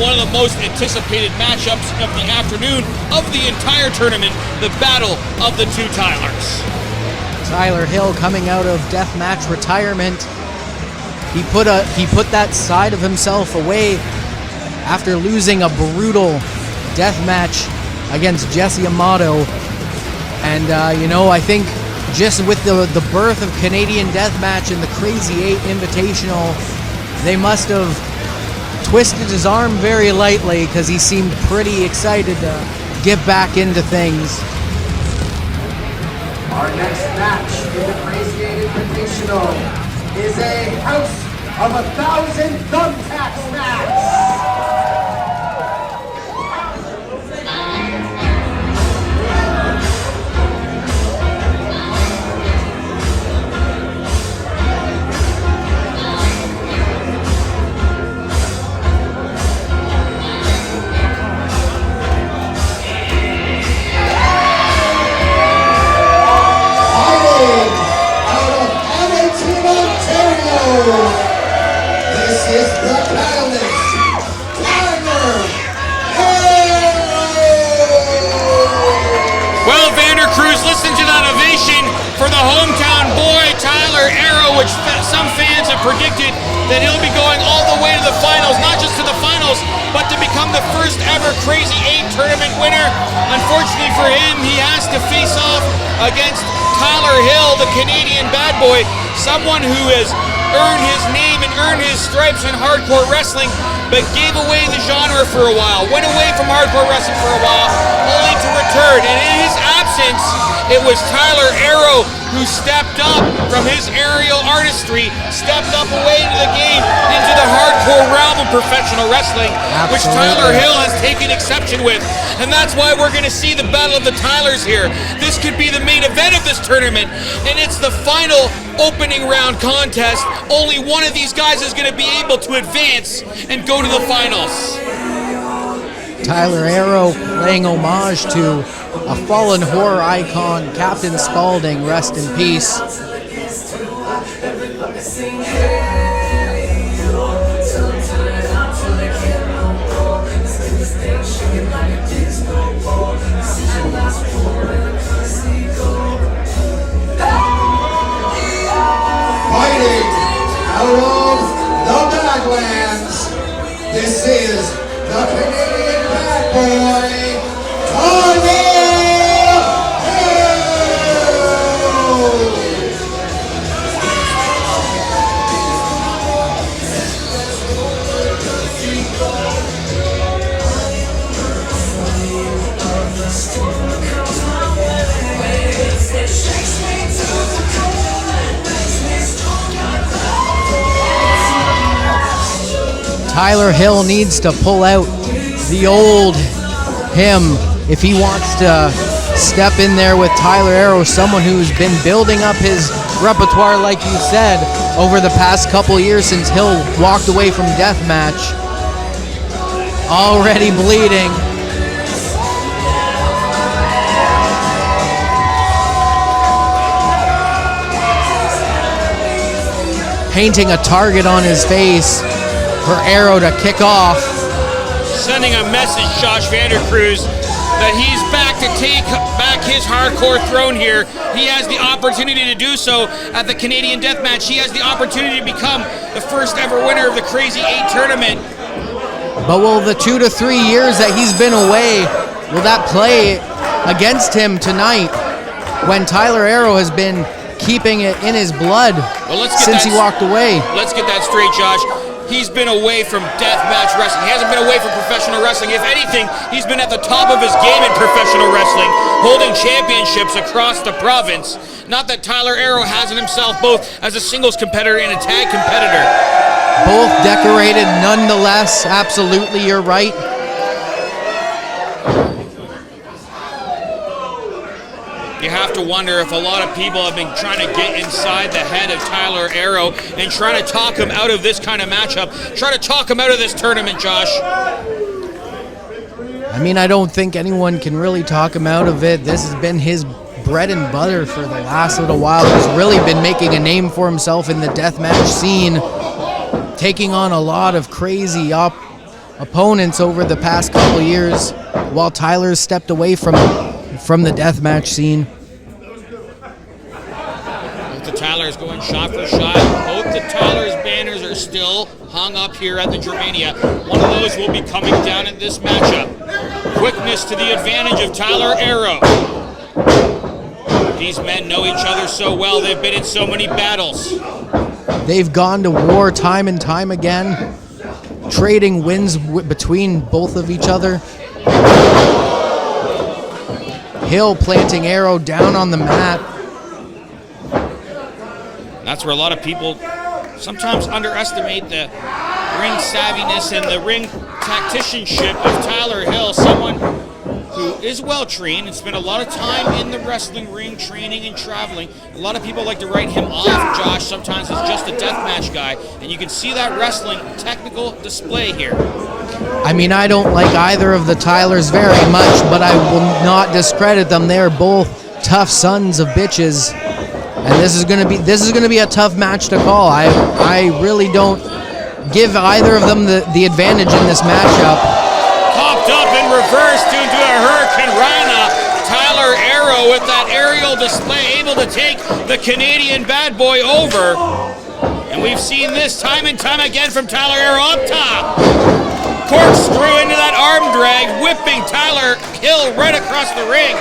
one of the most anticipated matchups of the afternoon of the entire tournament, the battle of the two Tylers. Tyler Hill coming out of Deathmatch retirement. He put that side of himself away after losing a brutal Deathmatch against Jesse Amato. And I think just with the birth of Canadian Deathmatch and the Crazy 8 Invitational, they must have twisted his arm very lightly because he seemed pretty excited to get back into things. Our next match in the Crazy 8 Invitational is a House of 1,000 Thumbtacks match. This is the catalyst, Tyler Aero! Well, Vander Cruz, listen to that ovation for the hometown boy, Tyler Aero, which some fans have predicted that he'll be going all the way to the finals, not just to the finals, but to become the first ever Crazy 8 tournament winner. Unfortunately for him, he has to face off against Tyler Hill, the Canadian bad boy, someone who has earned his name and earned his stripes in hardcore wrestling, but gave away the genre for a while, went away from hardcore wrestling for a while, only to return. And in his absence, it was Tyler Aero who stepped up from his aerial artistry, stepped up away into the game, into the hardcore realm of professional wrestling, which Tyler Hill has taken exception with. And that's why we're going to see the Battle of the Tylers here. This could be the main event of this tournament, and it's the final opening round contest. Only one of these guys is going to be able to advance and go to the finals. Tyler Aero paying homage to a fallen horror icon, Captain Spaulding, rest in peace. Fighting out of the Badlands, this is the Canadian bad boy, Tyler Tyler Hill needs to pull out the old him if he wants to step in there with Tyler Aero, someone who's been building up his repertoire, like you said, over the past couple years since Hill walked away from Deathmatch. Already bleeding. Painting a target on his face for Aero to kick off. Sending a message, Josh Vander Cruz, that he's back to take back his hardcore throne here. He has the opportunity to do so at the Canadian Deathmatch. He has the opportunity to become the first ever winner of the Crazy 8 tournament. But will the 2 to 3 years that he's been away, will that play against him tonight when Tyler Aero has been keeping it in his blood since he walked away? Let's get that straight, Josh. He's been away from deathmatch wrestling. He hasn't been away from professional wrestling. If anything, he's been at the top of his game in professional wrestling, holding championships across the province. Not that Tyler Aero hasn't himself both as a singles competitor and a tag competitor. Both decorated nonetheless. Absolutely, you're right. You have to wonder if a lot of people have been trying to get inside the head of Tyler Aero and trying to talk him out of this kind of matchup, trying to talk him out of this tournament, Josh. I mean, I don't think anyone can really talk him out of it. This has been his bread and butter for the last little while. He's really been making a name for himself in the deathmatch scene, taking on a lot of crazy opponents over the past couple years, while Tyler's stepped away from the deathmatch scene. Both the Tylers going shot for shot. Both the Tylers banners are still hung up here at the Germania. One of those will be coming down in this matchup. Quickness to the advantage of Tyler Aero. These men know each other so well. They've been in so many battles. They've gone to war time and time again, trading wins between both of each other. Hill planting Aero down on the mat. That's where a lot of people sometimes underestimate the ring savviness and the ring tacticianship of Tyler Hill, someone who is well trained and spent a lot of time in the wrestling ring training and traveling. A lot of people like to write him off, Josh, sometimes as just a deathmatch guy, and you can see that wrestling technical display here. I mean, I don't like either of the Tylers very much, but I will not discredit them. They're both tough sons of bitches, and this is gonna be a tough match to call. I really don't give either of them the advantage in this matchup. Popped up and reversed into a Hurricane Rana. Tyler Aero with that aerial display, able to take the Canadian bad boy over. And we've seen this time and time again from Tyler Aero up top. Corkscrew into that arm drag, whipping Tyler Hill right across the ring.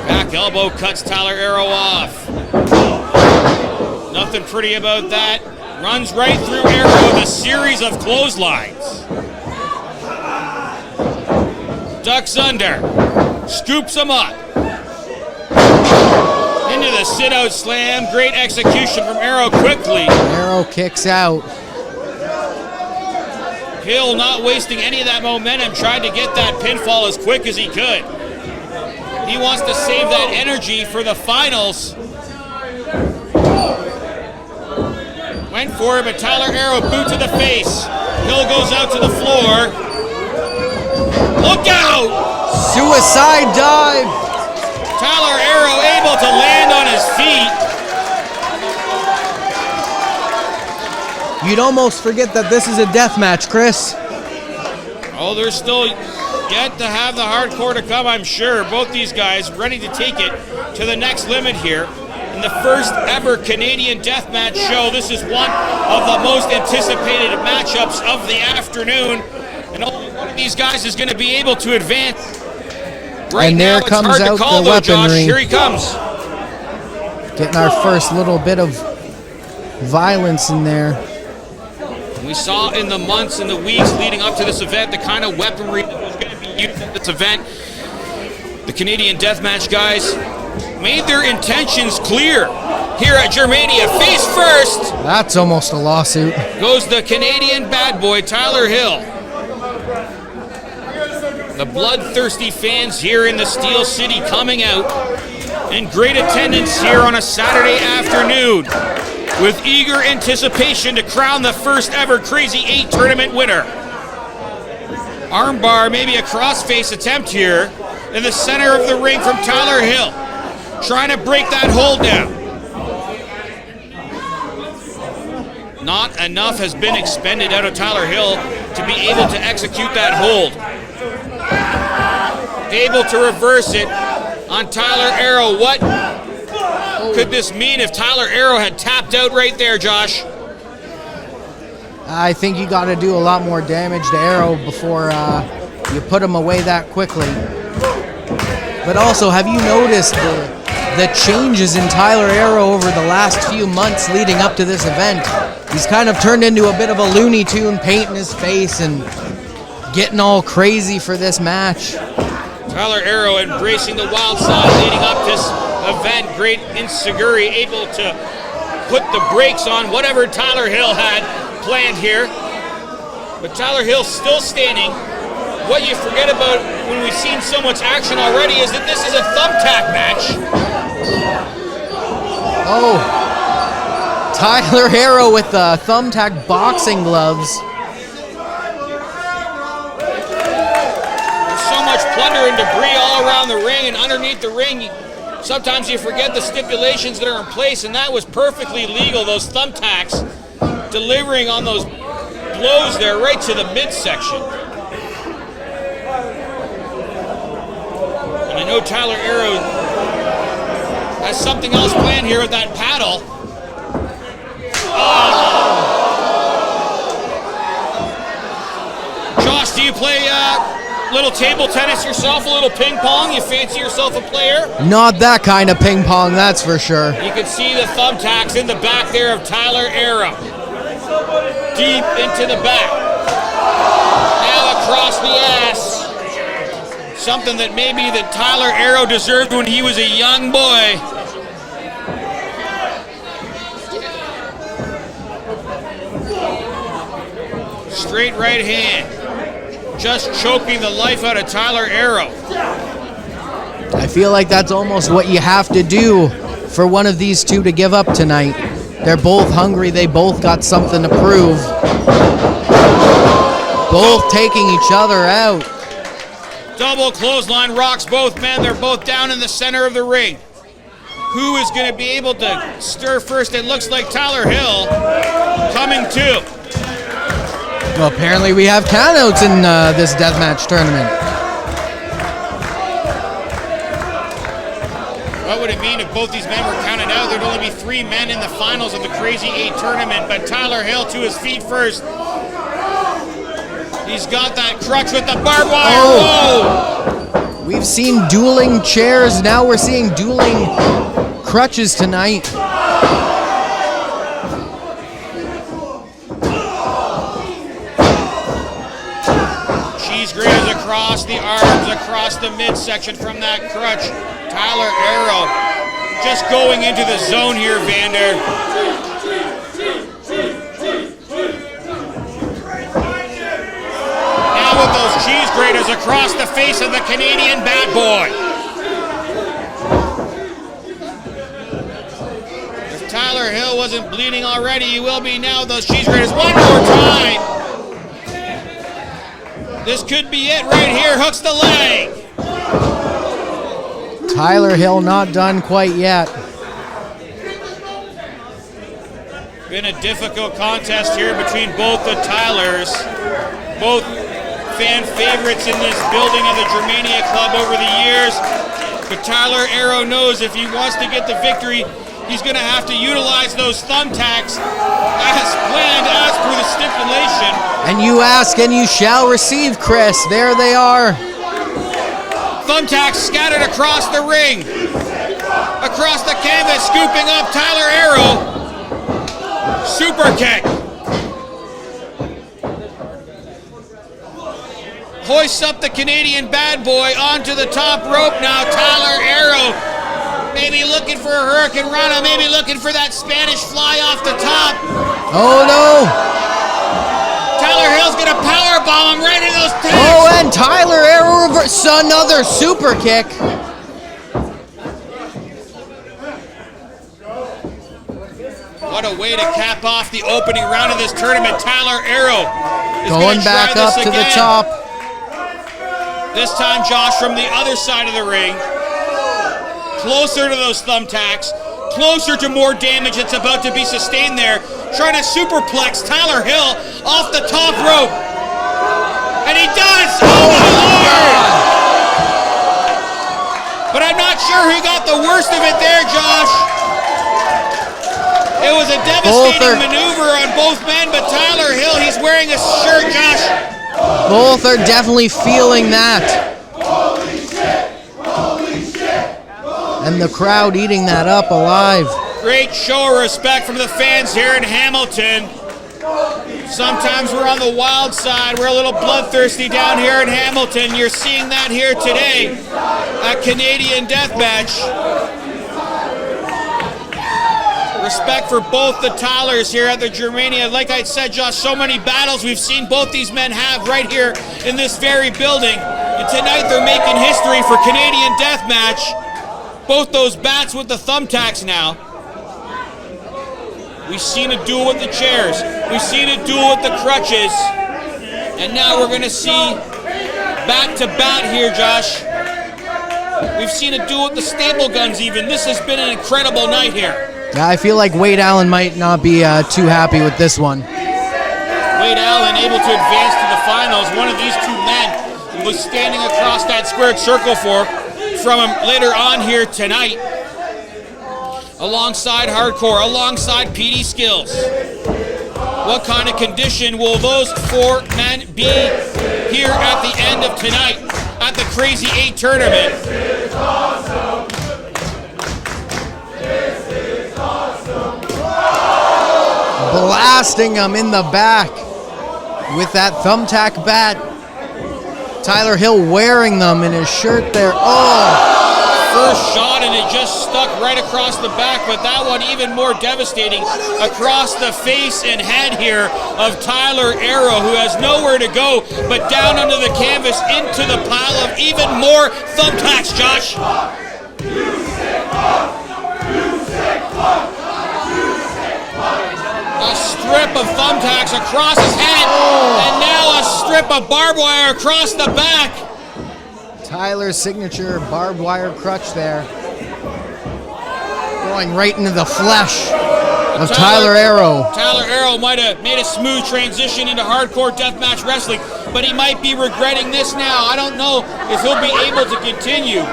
Back elbow cuts Tyler Aero off. Nothing pretty about that. Runs right through Aero with a series of clotheslines. Ducks under. Scoops him up. Into the sit-out slam. Great execution from Aero quickly. Aero kicks out. Hill not wasting any of that momentum. Tried to get that pinfall as quick as he could. He wants to save that energy for the finals. Went for it, but Tyler Aero boot to the face. Hill goes out to the floor. Look out! Suicide dive! Tyler Aero able to land on his feet. You'd almost forget that this is a death match, Chris. Oh, they're still yet to have the hardcore to come, I'm sure. Both these guys ready to take it to the next limit here. In the first ever Canadian Deathmatch show, this is one of the most anticipated matchups of the afternoon. And only one of these guys is going to be able to advance. Right and there now, comes it's hard out to call, the though, Josh. weaponry. Here he comes. Getting our first little bit of violence in there. We saw in the months and the weeks leading up to this event the kind of weaponry that was going to be used at this event. The Canadian Deathmatch guys made their intentions clear here at Germania. Face first That's almost a lawsuit. goes the Canadian bad boy, Tyler Hill. The bloodthirsty fans here in the Steel City coming out in great attendance here on a Saturday afternoon with eager anticipation to crown the first ever Crazy 8 tournament winner. Armbar, maybe a crossface attempt here in the center of the ring from Tyler Hill. Trying to break that hold down. Not enough has been expended out of Tyler Hill to be able to execute that hold. Able to reverse it on Tyler Aero. What could this mean if Tyler Aero had tapped out right there, Josh? I think you got to do a lot more damage to Aero before you put him away that quickly. But also, have you noticed the changes in Tyler Aero over the last few months leading up to this event? He's kind of turned into a bit of a Looney Tune, painting his face and getting all crazy for this match. Tyler Aero embracing the wild side leading up this event. Great Inseguri able to put the brakes on whatever Tyler Hill had planned here. But Tyler Hill still standing. What you forget about when we've seen so much action already is that this is a thumbtack match. Oh, Tyler Aero with the thumbtack boxing gloves. So much plunder and debris all around the ring, and underneath the ring you Sometimes you forget the stipulations that are in place, and that was perfectly legal. Those thumbtacks delivering on those blows there right to the midsection. And I know Tyler Aero has something else planned here with that paddle. Josh, do you play little table tennis yourself, a little ping pong? You fancy yourself a player? Not that kind of ping pong, that's for sure. You can see the thumbtacks in the back there of Tyler Aero. Deep into the back. Now across the ass. Something that maybe that Tyler Aero deserved when he was a young boy. Straight right hand. Just choking the life out of Tyler Aero. I feel like that's almost what you have to do for one of these two to give up tonight. They're both hungry. They both got something to prove. Both taking each other out. Double clothesline rocks both men. They're both down in the center of the ring. Who is going to be able to stir first? It looks like Tyler Hill coming to. Well, apparently we have countouts in this deathmatch tournament. What would it mean if both these men were counted out? There'd only be 3 men in the finals of the Crazy 8 tournament, but Tyler Hill to his feet first. He's got that crutch with the barbed wire. Oh. We've seen dueling chairs. Now we're seeing dueling crutches tonight. Cheese graters across the arms, across the midsection from that crutch. Tyler Aero just going into the zone here, Vander. Now with those cheese graters across the face of the Canadian bad boy. If Tyler Hill wasn't bleeding already, he will be now. Those cheese graters one more time. This could be it right here. Hooks the leg. Tyler Hill not done quite yet. Been a difficult contest here between both the Tylers. Both fan favorites in this building of the Germania Club over the years. But Tyler Aero knows if he wants to get the victory, he's going to have to utilize those thumbtacks as planned, as per the stipulation. And you ask and you shall receive, Chris. There they are. Thumbtacks scattered across the ring. Across the canvas, scooping up Tyler Aero. Super kick. Hoists up the Canadian bad boy onto the top rope now. Tyler Aero maybe looking for a Hurricane Rana, maybe looking for that Spanish fly off the top. Oh no! Tyler Hill's gonna powerbomb him right into those tags. Oh, and Tyler Aero reverse another super kick. What a way to cap off the opening round of this tournament. Tyler Aero is going back up to the top. This time, Josh, from the other side of the ring. Closer to those thumbtacks. Closer to more damage that's about to be sustained there. Trying to superplex Tyler Hill off the top rope. And he does! Oh my Lord! But I'm not sure who got the worst of it there, Josh. It was a devastating maneuver on both men, but Tyler Hill, he's wearing a shirt, Josh. Both are definitely feeling that. Holy shit! Holy shit! And the crowd eating that up alive. Great show of respect from the fans here in Hamilton. Sometimes we're on the wild side. We're a little bloodthirsty down here in Hamilton. You're seeing that here today at Canadian Deathmatch. Respect for both the Tylers here at the Germania. Like I said, Josh, so many battles we've seen both these men have right here in this very building. And tonight they're making history for Canadian Deathmatch. Both those bats with the thumbtacks now. We've seen a duel with the chairs. We've seen a duel with the crutches. And now we're going to see bat to bat here, Josh. We've seen a duel with the staple guns even. This has been an incredible night here. Yeah, I feel like Wade Allen might not be too happy with this one. Wade Allen able to advance to the finals. One of these two men was standing across that squared circle from him later on here tonight. Alongside Hardcore, alongside PD Skills. What kind of condition will those four men be here at the end of tonight at the Crazy 8 tournament? This is awesome. This is awesome. Blasting him in the back with that thumbtack bat. Tyler Hill wearing them in his shirt there. Oh! First shot and it just stuck right across the back, but that one even more devastating across the face and head here of Tyler Aero, who has nowhere to go but down under the canvas into the pile of even more thumbtacks, Josh. A strip of thumbtacks across his head, and now a strip of barbed wire across the back. Tyler's signature barbed wire crutch there. Going right into the flesh of Tyler Aero. Tyler Aero might have made a smooth transition into hardcore deathmatch wrestling, but he might be regretting this now. I don't know if he'll be able to continue.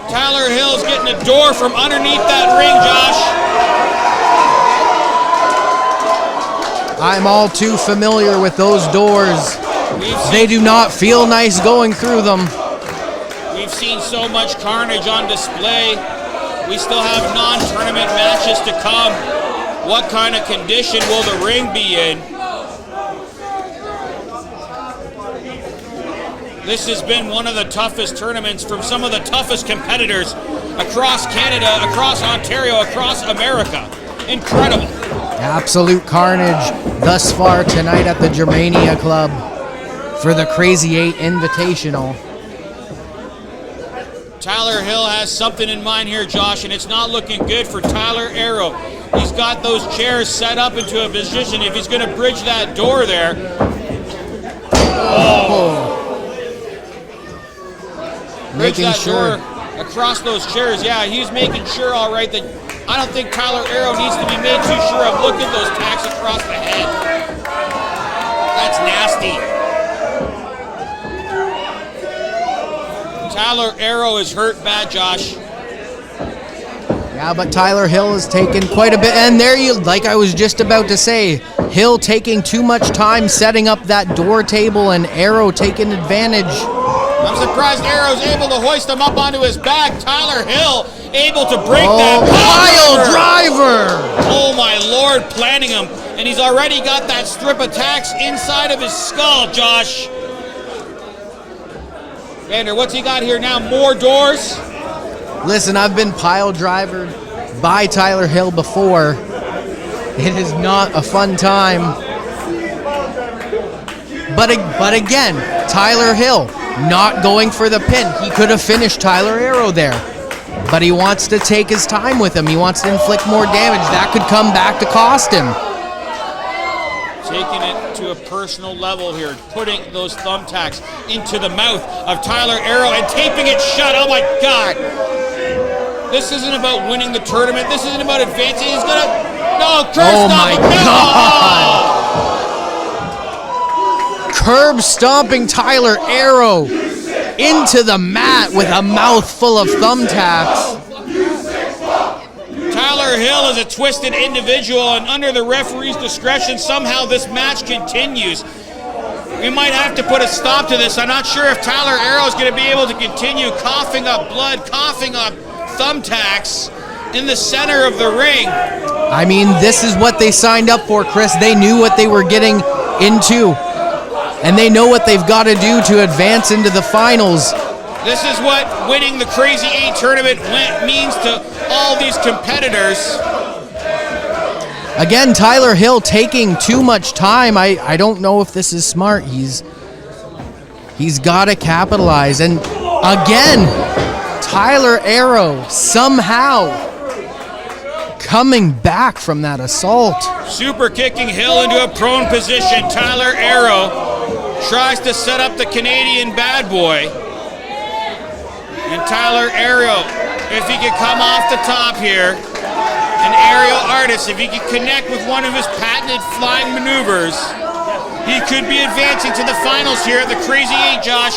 Tyler Hill's getting a door from underneath that ring, Josh. I'm all too familiar with those doors. They do not feel nice going through them. We've seen so much carnage on display. We still have non-tournament matches to come. What kind of condition will the ring be in? This has been one of the toughest tournaments from some of the toughest competitors across Canada, across Ontario, across America. Incredible. Absolute carnage thus far tonight at the Germania Club for the Crazy 8 Invitational. Tyler Hill has something in mind here, Josh, and it's not looking good for Tyler Aero. He's got those chairs set up into a position if he's going to bridge that door there. Oh. Bridge that door across those chairs. Yeah, he's making sure, all right, that I don't think Tyler Aero needs to be made too sure of. Look at those tacks across the head. That's nasty. Tyler Aero is hurt bad, Josh. Yeah, but Tyler Hill has taken quite a bit, and there you, like I was just about to say, Hill taking too much time setting up that door table and Aero taking advantage. I'm surprised Aero's able to hoist him up onto his back. Tyler Hill able to break that pile driver. Oh my Lord, planting him, and he's already got that strip of tacks inside of his skull, Josh. Vander, what's he got here now? More doors? Listen, I've been pile drivered by Tyler Hill before. It is not a fun time. But again, Tyler Hill not going for the pin. He could have finished Tyler Aero there. But he wants to take his time with him. He wants to inflict more damage. That could come back to cost him. Taking it to a personal level here, putting those thumbtacks into the mouth of Tyler Aero and taping it shut. Oh my God. This isn't about winning the tournament. This isn't about advancing. He's gonna, no, curb stop him. God. Curb stomping Tyler Aero into the mat with a mouth full of thumbtacks. Tyler Hill is a twisted individual, and under the referee's discretion, somehow this match continues. We might have to put a stop to this. I'm not sure if Tyler Aero is going to be able to continue coughing up blood, coughing up thumbtacks in the center of the ring. I mean, this is what they signed up for, Chris. They knew what they were getting into, and they know what they've got to do to advance into the finals. This is what winning the Crazy 8 tournament means to all these competitors. Again, Tyler Hill taking too much time. I don't know if this is smart. He's got to capitalize. And again, Tyler Aero somehow coming back from that assault. Super kicking Hill into a prone position. Tyler Aero tries to set up the Canadian bad boy. And Tyler Aero, if he could come off the top here, an aerial artist, if he could connect with one of his patented flying maneuvers, he could be advancing to the finals here at the Crazy 8, Josh.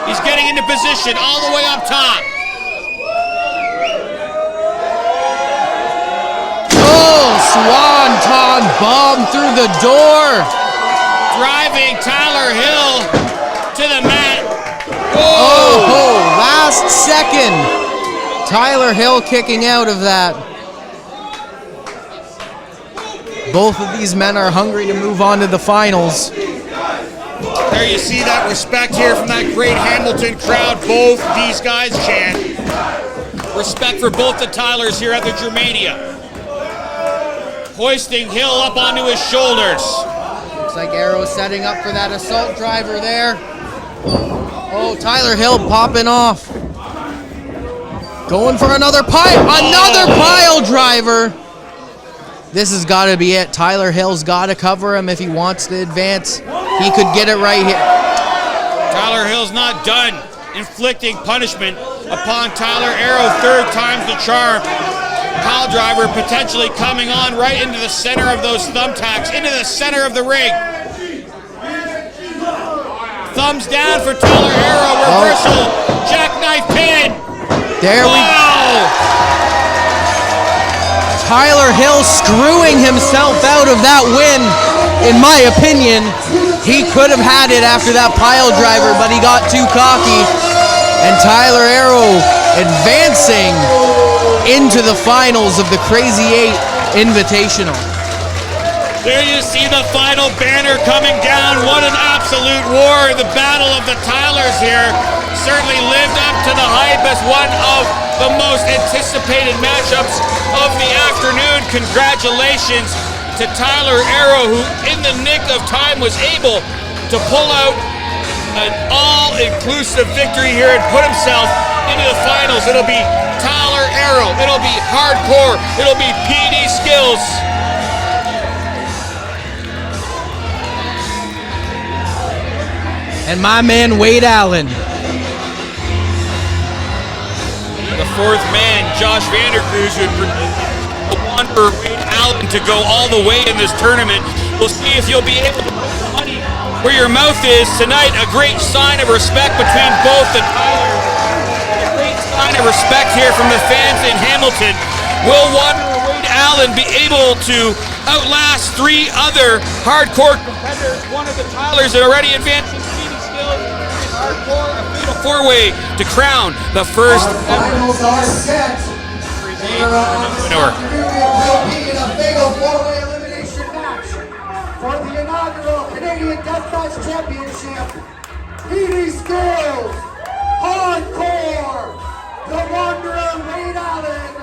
He's getting into position all the way up top. Oh, Swanton bomb through the door. Driving Tyler Hill to the mat. Oh, last second. Tyler Hill kicking out of that. Both of these men are hungry to move on to the finals. There you see that respect here from that great Hamilton crowd. Both these guys chant. Respect for both the Tylers here at the Germania. Hoisting Hill up onto his shoulders. Looks like Aero setting up for that assault driver there. Oh, Tyler Hill popping off. Going for another pile driver. This has got to be it. Tyler Hill's got to cover him if he wants to advance. He could get it right here. Tyler Hill's not done inflicting punishment upon Tyler Aero. Third time's the charm. Pile driver potentially coming on right into the center of those thumbtacks, into the center of the ring. Thumbs down for Tyler Aero. Reversal. Jackknife pin. There we go. Tyler Hill screwing himself out of that win. In my opinion, he could have had it after that pile driver, but he got too cocky. And Tyler Aero advancing into the finals of the Crazy 8 Invitational. There you see the final banner coming down. What an absolute war. The battle of the Tylers here certainly lived up to the hype as one of the most anticipated matchups of the afternoon. Congratulations to Tyler Aero, who in the nick of time was able to pull out an all-inclusive victory here and put himself into the finals. It'll be Tyler Aero, it'll be hardcore, it'll be PD skills. And my man Wade Allen. The fourth man, Josh Vandercruz, who predicted Wanderer Wade Allen to go all the way in this tournament. We'll see if you'll be able to put the money where your mouth is tonight. A great sign of respect between both the Tylers. A great sign of respect here from the fans in Hamilton. Will Wanderer Wade Allen be able to outlast three other hardcore competitors? One of the Tylers that already advanced in speedy skills in hardcore, a fatal four-way to crown the first Finals are set. Later on this afternoon, it will be in a fatal four-way elimination match for the inaugural Canadian Deathmatch Championship. PD skills, hardcore, the Wanderer Wade Allen